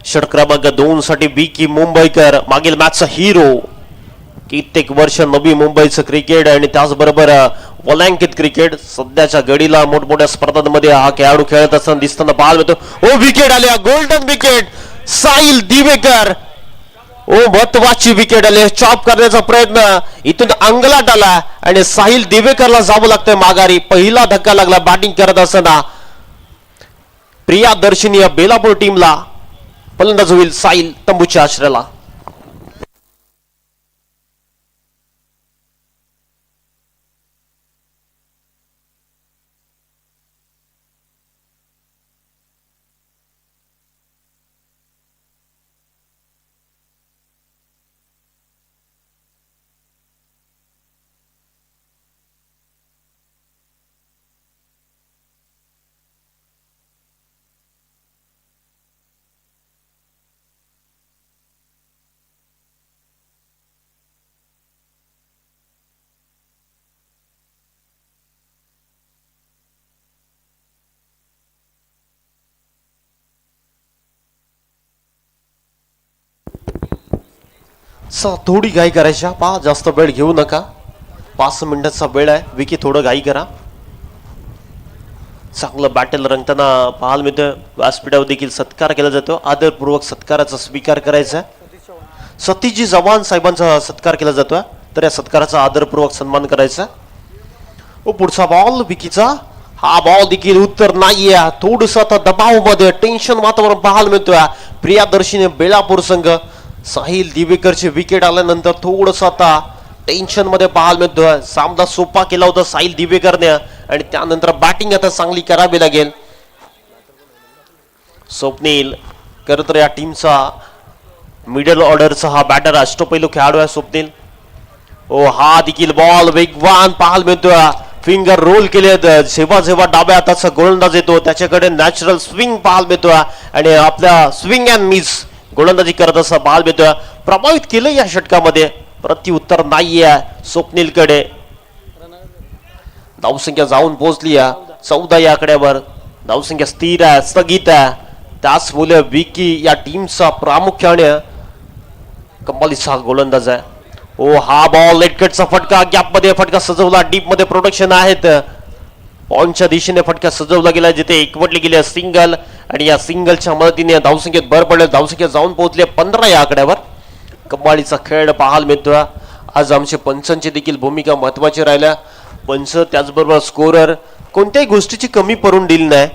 षट क्रमांक 2 साठी विकी मुंबईकर, मागील मॅचचा हिरो. कित्येक वर्ष नवी मुंबईचं क्रिकेट आणि त्याचबरोबर वलांकित क्रिकेट. सध्याच्या घडीला मोठमोठ्या स्पर्धांमध्ये हा खेळाडू खेळत असताना दिसताना पाहायला मिळतो. ओ विकेट आल्या, गोल्डन विकेट साहिल दिवेकर. ओ महत्वाची विकेट आली. चॉप करण्याचा प्रयत्न इथून अंगलाट आला आणि साहिल दिवेकरला जावं लागतंय माघारी. पहिला धक्का लागला बॅटिंग करत असताना. प्रियादर्शनी या बेलापूर टीमला फलंदाज होईल साहिल तंबूच्या आश्रयाला. थोडी घाई करायची. पहा जास्त वेळ घेऊ नका. 5 मिनिटाचा वेळ आहे. विकी थोडं घाई करा. चांगलं बॅटल रंगताना पाहायला मिळतं. व्यासपीठावर देखील सत्कार केला जातो. आदरपूर्वक सत्काराचा स्वीकार करायचा. सतीजी चव्हाण साहेबांचा सत्कार केला जातोय, तर या सत्काराचा आदरपूर्वक सन्मान करायचा. ओ पुढचा बॉल विकीचा. हा बॉल देखील उत्तर नाहीये. थोडस आता दबाव मध्ये टेन्शन वातावरण पाहायला मिळतोय. प्रियादर्शनी बेलापूर संघ. साहिल दिवेकरची विकेट आल्यानंतर थोडस आता टेन्शन मध्ये पाहायला मिळतोय. सामना सोपा केला होता साहिल दिवेकरने आणि त्यानंतर बॅटिंग आता चांगली करावी लागेल. स्वप्नील खरं तर या टीमचा मिडल ऑर्डरचा हा बॅटर अष्टपैलू खेळाडू आहे स्वप्नील. ओ हा देखील बॉल वेगवान पाहायला मिळतोय. फिंगर रोल केले. जेव्हा जेव्हा डाव्या हाताचा गोलंदाज येतो त्याच्याकडे नॅचरल स्विंग पाहायला मिळतोय आणि आपल्या स्विंग अँड मिस गोलंदाजी करत असं पाहायला मिळतोय. प्रभावित केलं या षटकामध्ये. प्रत्युत्तर नाहीये स्वप्नीलकडे. धावसंख्या जाऊन पोहोचली आहे 14 या आकड्यावर. धावसंख्या स्थिर आहे, स्थगित आहे. त्याचमुळे विकी या टीमचा प्रामुख्याने कमालीचा गोलंदाज आहे. ओ हा बॉल लेटकटचा फटका. गॅप मध्ये फटका सजवला. डीप मध्ये प्रोटेक्शन आहेत. पॉइंटच्या दिशेने फटका सजवला गेला जिथे एकवटली गेली सिंगल आणि या सिंगलच्या मदतीने धावसंख्येत भर पडले. धावसंख्या जाऊन पोहोचले 15 या आकड्यावर. कमालीचा खेळ पाहायला मिळतोय. आज आमचे पंचांची देखील भूमिका महत्वाची राहिल्या. पंच त्याचबरोबर स्कोरर कोणत्याही गोष्टीची कमी पडून दिली नाही.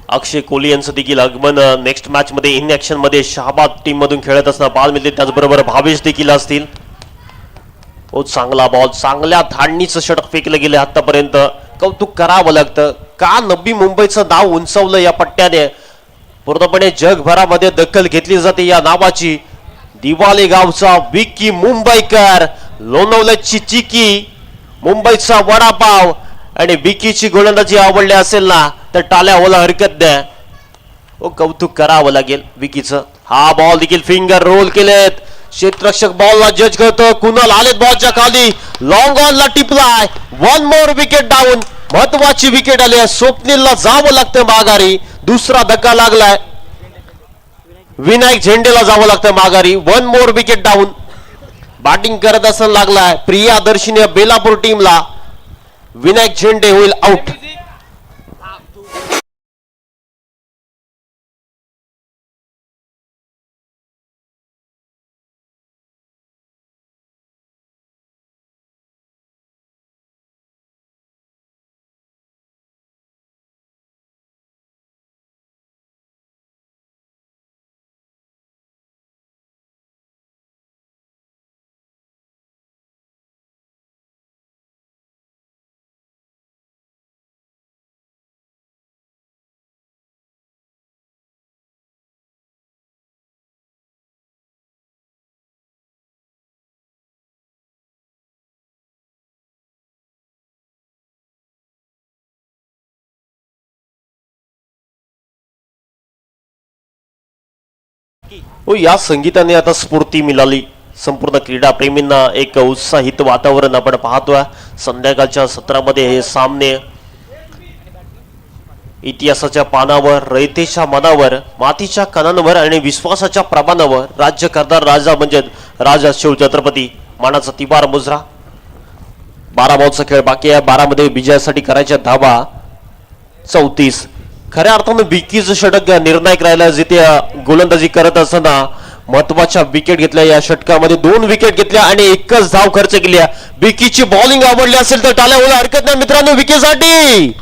अक्षय कोहली यांचं देखील आगमन नेक्स्ट मॅच मध्ये इन ऍक्शन मध्ये शहाबाद टीम मधून खेळत असताना पाहायला मिळते. त्याचबरोबर भावेश देखील असतील. बहुत चांगला बॉल, चांगल्या धाडणीचं षटक फेकलं गेलं आतापर्यंत. कौतुक करावं लागतं. का नवी मुंबईचं नाव उंचावलं या पट्ट्याने. पूर्णपणे जगभरामध्ये दखल घेतली जाते या नावाची. दिवाले गावचा विकी मुंबईकर, लोणावळ्याची चिकी, मुंबईचा वडापाव आणि विकीची गोलंदाजी आवडली असेल ना तर टाळ्या होला हरकत द्या. ओ कौतुक करावं लागेल विकीचं. हा बॉल देखील फिंगर रोल केलेत. क्षेत्ररक्षक बॉलला जज करतो. कुणाल आलेत बॉलच्या खाली. लॉंग ऑन ला टिपलाय. 1 मोर विकेट डाऊन. महत्वाची विकेट आली आहे. स्वप्नीलला जावं लागतं माघारी. दुसरा धक्का लागलाय. विनायक झेंडेला जावं लागतं माघारी. 1 मोर विकेट डाऊन. बॅटिंग करत असताना लागलाय प्रियादर्शनी बेलापूर टीमला. विनायक झेंडे होईल आउट. हो, या संगीताने आता स्फूर्ती मिळाली संपूर्ण क्रीडा प्रेमींना. एक उत्साहित वातावरण आपण पाहतोय. संध्याकाळच्या सत्रामध्ये हे सामने इतिहासाच्या पानावर, रयतेच्या मनावर, मातीच्या कणांवर आणि विश्वासाच्या प्रमाणावर राज्य करणार राजा म्हणजे राजा शिवछत्रपती मानाचा तिबार मुजरा. 12 बॉलचा खेळ बाकी आहे. 12 मध्ये विजयासाठी करायच्या धावा 34. खऱ्या अर्थानं विकीचं षटक निर्णायक राहिला. जिथे गोलंदाजी करत असताना महत्वाच्या विकेट घेतल्या. या षटकामध्ये 2 विकेट घेतल्या आणि एकच धाव खर्च केल्या. विकीची बॉलिंग आवडली असेल तर टाळ्या होईल हरकत नाही मित्रांनो विकेसाठी.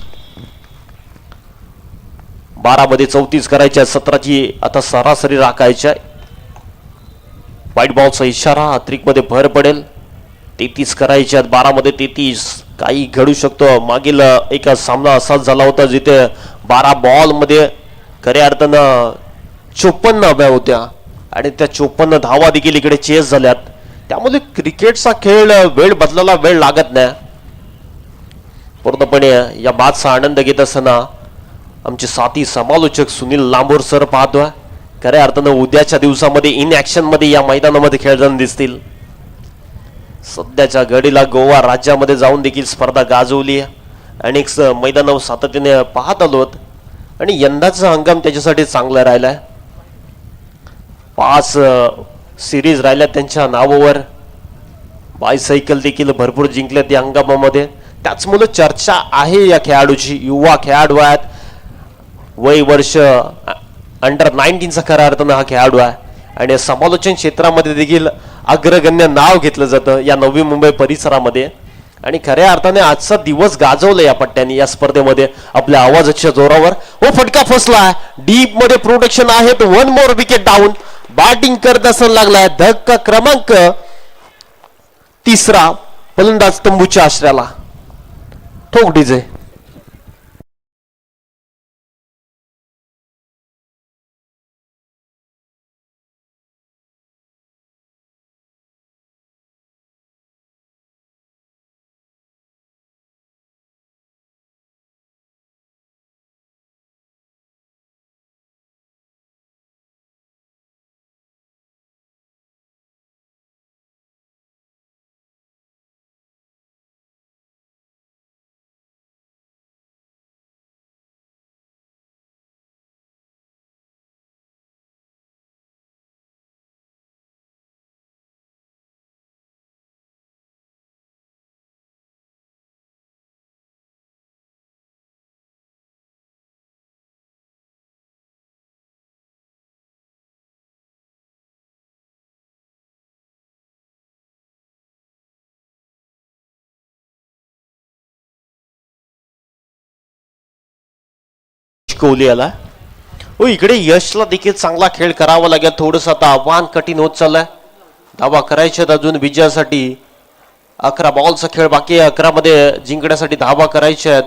12 मध्ये 34 करायच्या. 17ची आता सरासरी राखायच्या. व्हाईट बॉलचा इशारा. अतिरिक्त मध्ये भर पडेल. 33 करायच्यात. 12 मध्ये 33. काही घडू शकतो. मागील एका सामना असाच झाला होता जिथे 12 बॉल मध्ये खऱ्या अर्थानं 54 हव्या होत्या आणि त्या 54 धावा देखील इकडे चेस झाल्यात. त्यामुळे क्रिकेटचा खेळ वेळ बदलायला वेळ लागत नाही. पूर्णपणे या बादचा आनंद घेत असताना आमचे साथी समालोचक सुनील लांबोर सर पाहतोय. खऱ्या अर्थानं उद्याच्या दिवसामध्ये इन ऍक्शन मध्ये या मैदानामध्ये खेळताना दिसतील. सध्याच्या घडीला गोवा राज्यामध्ये जाऊन देखील स्पर्धा गाजवली आहे. अनेक मैदान सातत्याने पाहत आलो आणि यंदाचा हंगाम त्याच्यासाठी चांगला राहिलाय. 5 सिरीज राहिल्या त्यांच्या नावावर. बायसायकल देखील भरपूर जिंकल्यात या हंगामामध्ये. त्याचमुळे चर्चा आहे या खेळाडूची. युवा खेळाडू आहेत. वय वर्ष अंडर 19चा खऱ्या अर्थानं हा खेळाडू आहे आणि समालोचन क्षेत्रामध्ये देखील अग्रगण्य नाव घेतलं जातं या नवी मुंबई परिसरामध्ये. आणि खऱ्या अर्थाने आजचा दिवस गाजवला या पट्ट्याने या स्पर्धेमध्ये आपल्या आवाजाच्या जोरावर. हो, फटका फसला. डीप मध्ये प्रोटेक्शन आहे. 1 मोर विकेट डाऊन. बॅटिंग करत असताना लागलाय धक्का क्रमांक 3. फलंदाज तंबूच्या आश्रयाला. ठोक डीजे. कोहली आला. हो, इकडे यशला देखील चांगला खेळ करावा लागेल. थोडंसं आता आव्हान कठीण होत चाललंय. धावा करायच्यात अजून विजयासाठी. 11 बॉलचा खेळ बाकी आहे. 11 मध्ये जिंकण्यासाठी धावा करायच्या आहेत.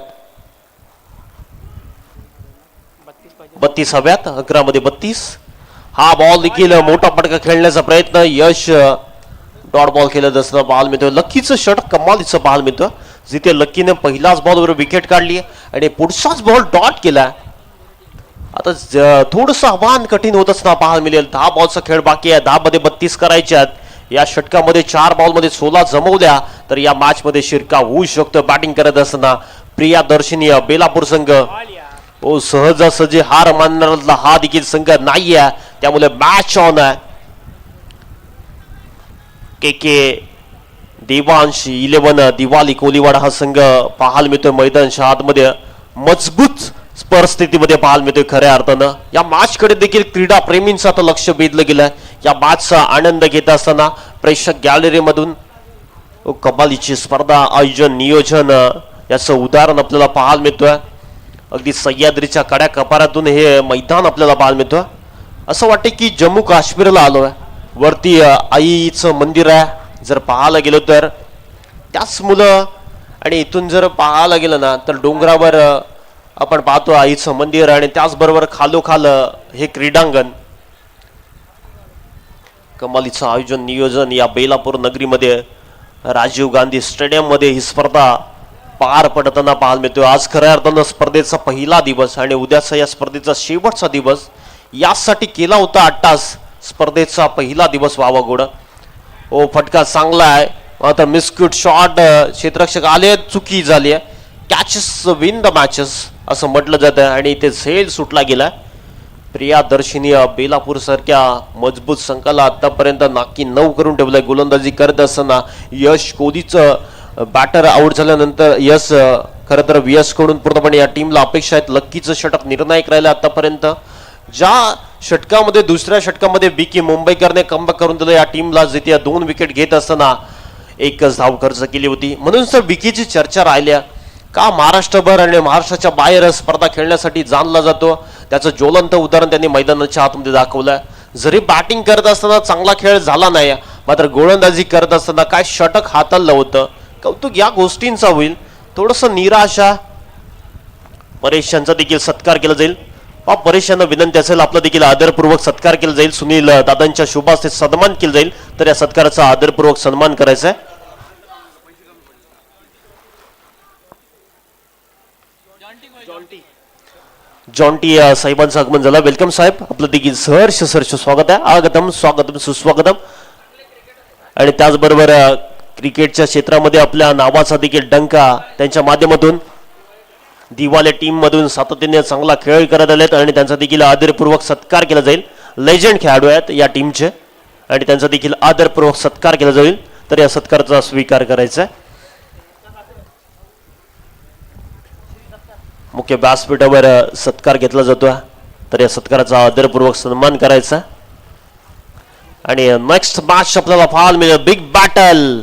32 हव्यात. 11 मध्ये 32. हा बॉल देखील मोठा फटका खेळण्याचा प्रयत्न. यश डॉट बॉल खेळत असताना पाहायला मिळतोय. लक्कीचं षटक कमालीचं पाहायला मिळतं जिथे लक्कीने पहिलाच बॉलवर विकेट काढली आणि पुढचाच बॉल डॉट केला. आता थोडंसं आव्हान कठीण होत असताना पाहायला मिळेल. 10 बॉलचा खेळ बाकी आहे. 10 मध्ये 32 करायच्यात. या षटकामध्ये 4 बॉलमध्ये 16 जमवल्या तर या मॅच मध्ये शिरकाव होऊ शकतो. बॅटिंग करत असताना प्रियादर्शनी बेलापूर संघ. हो, सहजासहजी हार मानणारा हा देखील संघ नाही आहे. त्यामुळे मॅच ऑन आहे. के देवांश 11 दिवाली कोलीवाडा हा संघ पाहायला मिळतोय मैदानाच्या आतमध्ये. मजबूत परिस्थितीमध्ये पाहायला मिळतोय. खऱ्या अर्थानं या मॅच कडे देखील क्रीडा प्रेमींचं आता लक्ष वेधलं गेलंय. या मॅचचा आनंद घेत असताना प्रेक्षक गॅलरी मधून कमालीची स्पर्धा आयोजन नियोजन याचं उदाहरण आपल्याला पाहायला मिळतोय. अगदी सह्याद्रीच्या कड्या कपारातून हे मैदान आपल्याला पाहायला मिळतोय. असं वाटतं की जम्मू काश्मीरला आलोय. वरती आईचं मंदिर आहे जर पाहायला गेलो तर. त्याच मुलं आणि इथून जर पाहायला गेलं ना तर डोंगरावर आपण पाहतो आईचं मंदिर आणि त्याचबरोबर खालोखाल हे क्रीडांगण. कमालीचं आयोजन नियोजन या बेलापूर नगरीमध्ये राजीव गांधी स्टेडियम मध्ये ही स्पर्धा पार पडताना पाहायला मिळतोय. आज खऱ्या अर्थानं स्पर्धेचा पहिला दिवस आणि उद्याचा या स्पर्धेचा शेवटचा दिवस यासाठी केला होता 8 तास स्पर्धेचा पहिला दिवस व्हावा गोड. ओ फटका चांगला आहे. आता मिस्क्यूट शॉट क्षेत्ररक्षक आले, चुकी झाली आहे. कॅचेस विन द मॅचेस असं म्हटलं जातं आणि इथे झेल सुटला गेला. प्रियादर्शिनी बेलापूर सारख्या मजबूत संघाला आतापर्यंत नाकी 9 करून ठेवलंय. गोलंदाजी करत असताना यश कोहलीचं बॅटर आउट झाल्यानंतर यश खरं तर यश कडून पूर्णपणे या टीमला अपेक्षा आहेत. लक्कीचं षटक निर्णायक राहिलं आतापर्यंत. ज्या षटकामध्ये दुसऱ्या षटकामध्ये बीके मुंबईकरने कमबॅक करून दिलं या टीमला, जिथे 2 विकेट घेत असताना एकच धाव खर्च केली होती. म्हणून सर बीकेची चर्चा राहिल्या का महाराष्ट्रभर आणि महाराष्ट्राच्या बाहेर स्पर्धा खेळण्यासाठी जाणला जातो. त्याचं ज्वलंत उदाहरण त्यांनी मैदानाच्या आतमध्ये दाखवलं. जरी बॅटिंग करत असताना चांगला खेळ झाला नाही, मात्र गोलंदाजी करत असताना काय षटक हाताळलं होतं. कौतुक या गोष्टींचा होईल. थोडंसं निराशा. परेश यांचा देखील सत्कार केला जाईल. परेश यांना विनंती असेल आपला देखील आदरपूर्वक सत्कार केला जाईल. सुनील दादांच्या शुभास्ते सन्मान केला जाईल, तर या सत्काराचा आदरपूर्वक सन्मान करायचा आहे. जॉन्टी साहेबांचं आगमन झालं. वेलकम साहेब, आपलं देखील सहर्ष स्वागत आहे. आगतम स्वागतम सुस्वागतम. आणि त्याचबरोबर क्रिकेटच्या क्षेत्रामध्ये आपल्या नावाचा देखील डंका त्यांच्या माध्यमातून दिवाले टीम मधून सातत्याने चांगला खेळ करत आलेत आणि त्यांचा देखील आदरपूर्वक सत्कार केला जाईल. लेजंड खेळाडू आहेत या टीमचे आणि त्यांचा देखील आदरपूर्वक सत्कार केला जाईल, तर या सत्काराचा स्वीकार करायचा आहे. मुख्य व्यासपीठावर सत्कार घेतला जातो, तर या सत्काराचा आदरपूर्वक सन्मान करायचा. आणि नेक्स्ट मॅच आपल्याला पाहायला मिळेल बिग बॅटल.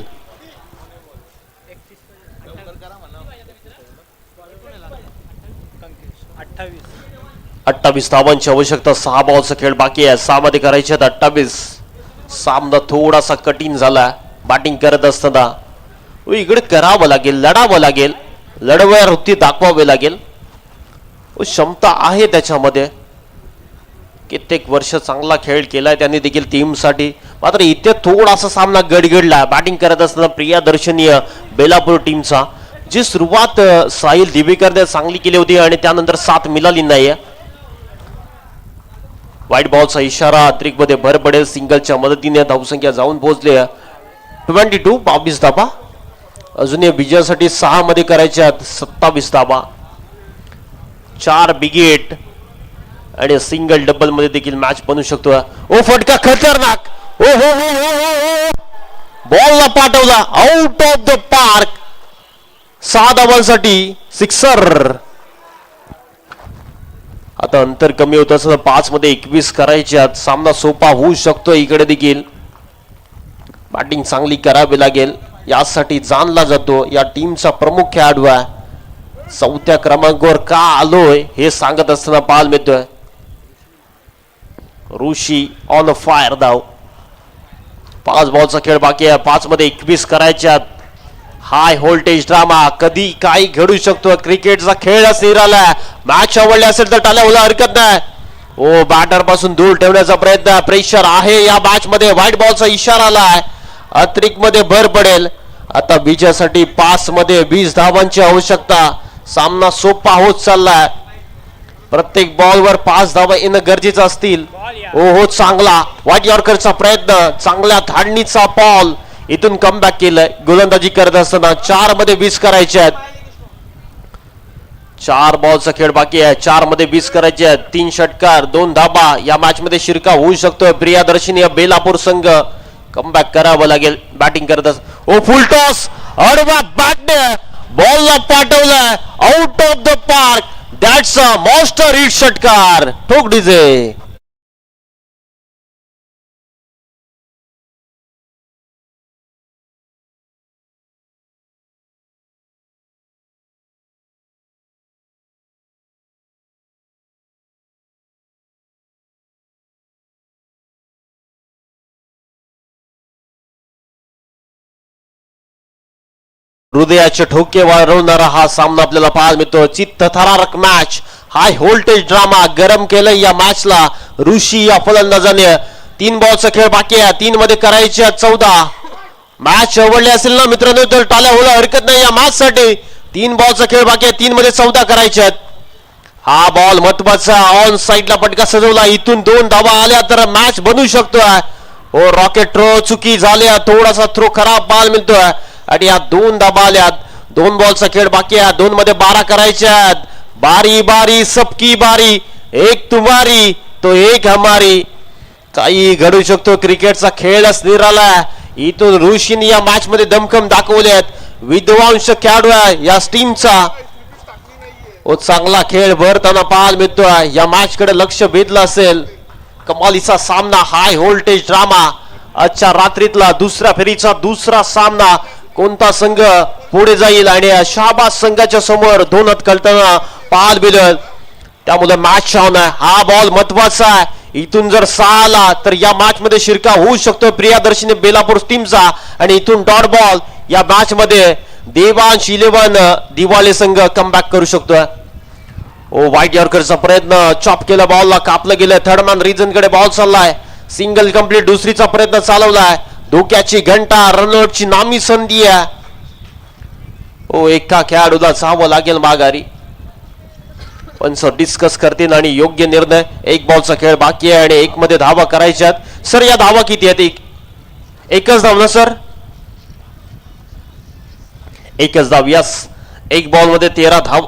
28 धावांची आवश्यकता. 6 बॉलचा खेळ बाकी आहे. 6 मध्ये करायचे आहेत 28. सामना थोडासा कठीण झाला बॅटिंग करत असताना. इकडे करावं लागेल, लढावं लागेल, लढवयार वृत्ती दाखवावे लागेल. क्षमता आहे त्याच्यामध्ये. कित्येक वर्ष चांगला खेळ केलाय त्यांनी देखील टीमसाठी. मात्र इथे थोडासा सामना गडगडला बॅटिंग करत असताना प्रियादर्शनी बेलापूर टीमचा. जी सुरुवात साहिल दिवेकरने चांगली केली होती आणि त्यानंतर साथ मिळाली नाही. व्हाईट बॉलचा इशारा. अतिरिक्त मध्ये भर पडेल. सिंगलच्या मदतीने धावसंख्या जाऊन पोहोचली 22. 22 धाबा अजूनही विजयासाठी 6 मध्ये करायच्या 27 धाबा. 4 बिगेट आणि सिंगल डबल मध्ये देखील मॅच बनू शकतो. ओ फटका खतरनाक. ओ हो हो हो, बॉलला पाठवला आउट ऑफ द पार्क. 6 धावांसाठी सिक्सर. आता अंतर कमी होत असं 5 मध्ये 21 करायचे. सामना सोपा होऊ शकतो. इकडे देखील बॅटिंग चांगली करावी लागेल, यासाठी जाणला जातो या टीमचा प्रमुख खेळाडू आहे. 4थ्या क्रमांकावर का आलोय हे सांगत असताना पाहायला मिळतोय. ऋषी ऑन अ फायर धाव. 5 बॉलचा खेळ बाकी आहे. 5 मध्ये 21 करायच्यात. High voltage drama. कधी काही घडू शकतो. क्रिकेटचा खेळच निराला. मॅच आवडली असेल तर टाळ्या होला हरकत नाही. ओ बॅटर पासून दूर ठेवण्याचा प्रयत्न. प्रेशर आहे या मॅच मध्ये. व्हाईट बॉलचा इशारा आलाय. अतिरिक्त मध्ये भर पडेल. आता विजयासाठी 5 मध्ये 20 धावांची आवश्यकता. सामना सोपा होत चाललाय. प्रत्येक बॉलवर 5 धावा येणं गरजेचं असतील. हो चांगला व्हाईट यॉर्करचा प्रयत्न. चांगल्या धाडणीचा बॉल. इथून कमबॅक केलंय. गोलंदाजी करत असताना 4 मध्ये 20 करायचे आहेत. 4 बॉलचा खेळ बाकी आहे. 4 मध्ये 20 करायचे आहेत. 3 षटकार 2 धाबा. या मॅच मध्ये शिरका होऊ शकतो. प्रियादर्शनी बेलापूर संघ कमबॅक करावं लागेल. बॅटिंग करत ओ फुल टॉस. अडवा बॅटने बॉलला पाठवलाय out of the park. That's a monster hit षटकार. ठोक डीजे. हृदयाचे ठोके वाढवणारा हा सामना आपल्याला पाहायला मिळतो. चित्तथरारक मॅच. High voltage drama. गरम केलंय या मॅचला ऋषी या फलंदाजाने. 3 बॉलचा खेळ बाकी आहे. 3 मध्ये करायचे 14. मॅच आवडली असेल ना मित्रांनो तर टाळ्या होला हरकत नाही या मॅच साठी. 3 बॉलचा खेळ बाकी आहे. 3 मध्ये 14 करायचे आहेत. हा बॉल महत्वाचा ऑन साइडला पटका सजवला, इथून 2 धावा आल्या तर मॅच बनू शकतोय. हो रॉकेट थ्रो चुकी झाल्या, थोडासा थ्रो खराब बॉल मिळतोय आणि या 2 धावा आल्यात. 2 बॉलचा खेळ बाकी आहे, 2 मध्ये 12 करायच्यात. बारी बारी सबकी बारी, एक तुम्हारी तो एक हमारी. काही घडू शकतो, क्रिकेटचा खेळच निराला. इथून ऋषीने या मॅच मध्ये दमखम दाखवलेत. विध्वंस खेळाडू आहे या टीमचा. ओ चांगला खेळ भरताना पाहायला मिळतोय. या मॅच कडे लक्ष वेधलं असेल. कमालीचा सामना, हाय व्होल्टेज ड्रामा. आजच्या रात्रीतला दुसऱ्या फेरीचा दुसरा सामना. कोणता संघ पुढे जाईल आणि शाहबाज संघाच्या समोर 2 हात कळताना पाहायला मिळेल. त्यामुळे मॅच ऑन आहे. हा बॉल महत्वाचा आहे. इथून जर 6 आला तर या मॅच मध्ये शिरका होऊ शकतो प्रियादर्शनी बेलापूर टीमचा. आणि इथून डॉट बॉल या मॅच मध्ये देवांश 11 दिवाळे संघ कमबॅक करू शकतोय. ओ वाईट यॉर्करचा प्रयत्न, चॉप केला बॉलला, कापलं गेलं. थर्ड मॅन रिजन कडे बॉल चाललाय. सिंगल कंप्लीट, दुसरीचा प्रयत्न चालवलाय. धोक्याची घंटा, रनआउटची नामी संधी आहे. ओ एका खेळाडूला जावं लागेल माघारी, पण सर डिस्कस करतील आणि योग्य निर्णय. 1 बॉलचा खेळ बाकी आहे आणि 1 मध्ये धावा करायच्यात. सर या धावा किती आहेत? एकच धाव ना सर? एकच धाव. यस, 1 बॉल मध्ये 13 धाव.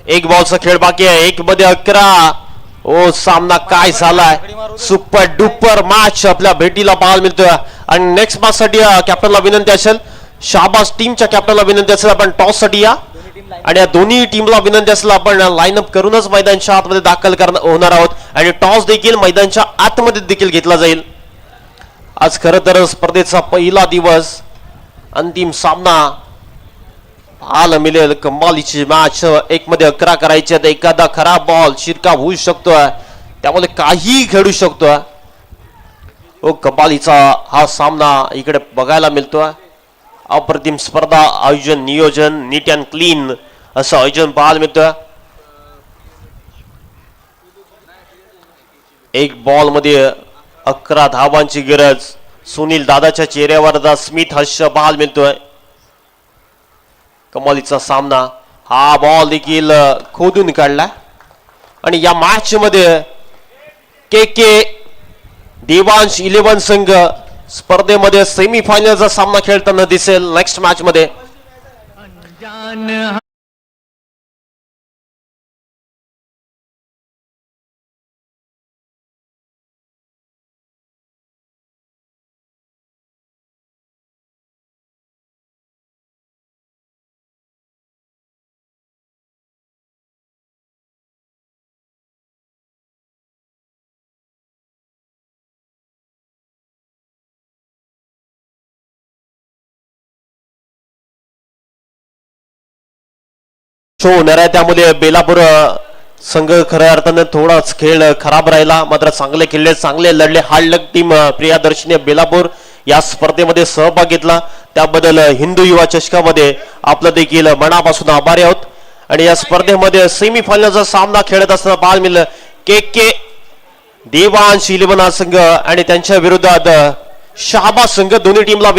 1 बॉलचा खेळ बाकी आहे, 1 मध्ये 11. ओ सामना काय झालाय, सुपर डुपर मॅच आपल्या भेटीला पाहायला मिळतोय. आणि नेक्स्ट मॅच साठी कॅप्टनला विनंती असेल, शाहबाज टीमच्या कॅप्टनला विनंती असेल आपण टॉस साठी या. आणि या दोन्ही टीमला विनंती असेल आपण लाईनअप करूनच मैदानच्या आतमध्ये दाखल होणार आहोत. आणि टॉस देखील मैदानच्या आतमध्ये देखील घेतला जाईल. आज खरं तर स्पर्धेचा पहिला दिवस, अंतिम सामना पाहायला मिळेल. कमालीची मॅच. 1 मध्ये 11 करायचे, एखादा खराब बॉल शिरका होऊ शकतोय, त्यामुळे काही घडू शकतोय. ओ कमालीचा हा सामना इकडे बघायला मिळतोय. अप्रतिम स्पर्धा, आयोजन नियोजन नीट अँड क्लीन असं आयोजन पाहायला मिळतोय. 1 बॉल मध्ये 11 धावांची गरज. सुनील दादाच्या चेहऱ्यावर स्मित हास्य पाहायला मिळतोय. कमालीचा सामना. हा बॉल देखील खोदून काढला आणि या मॅच मध्ये के देवांश 11 संघ स्पर्धेमध्ये सेमीफायनलचा सामना खेळताना दिसेल नेक्स्ट मॅच मध्ये. शो होणार आहे, त्यामुळे बेलापूर संघ खऱ्या अर्थाने थोडाच खेळ खराब राहिला. मात्र चांगले खेळले, चांगले लढले. हार्डलक टीम प्रियादर्शनी बेलापूर या स्पर्धेमध्ये सहभाग घेतला, त्याबद्दल हिंदू युवा चषकामध्ये आपलं देखील मनापासून आभारी आहोत. आणि या स्पर्धेमध्ये सेमीफायनलचा सामना खेळत असताना पाहायला मिळालं के देवांश 11 संघ आणि त्यांच्या विरोधात शाहबाज संघ. दोन्ही टीमला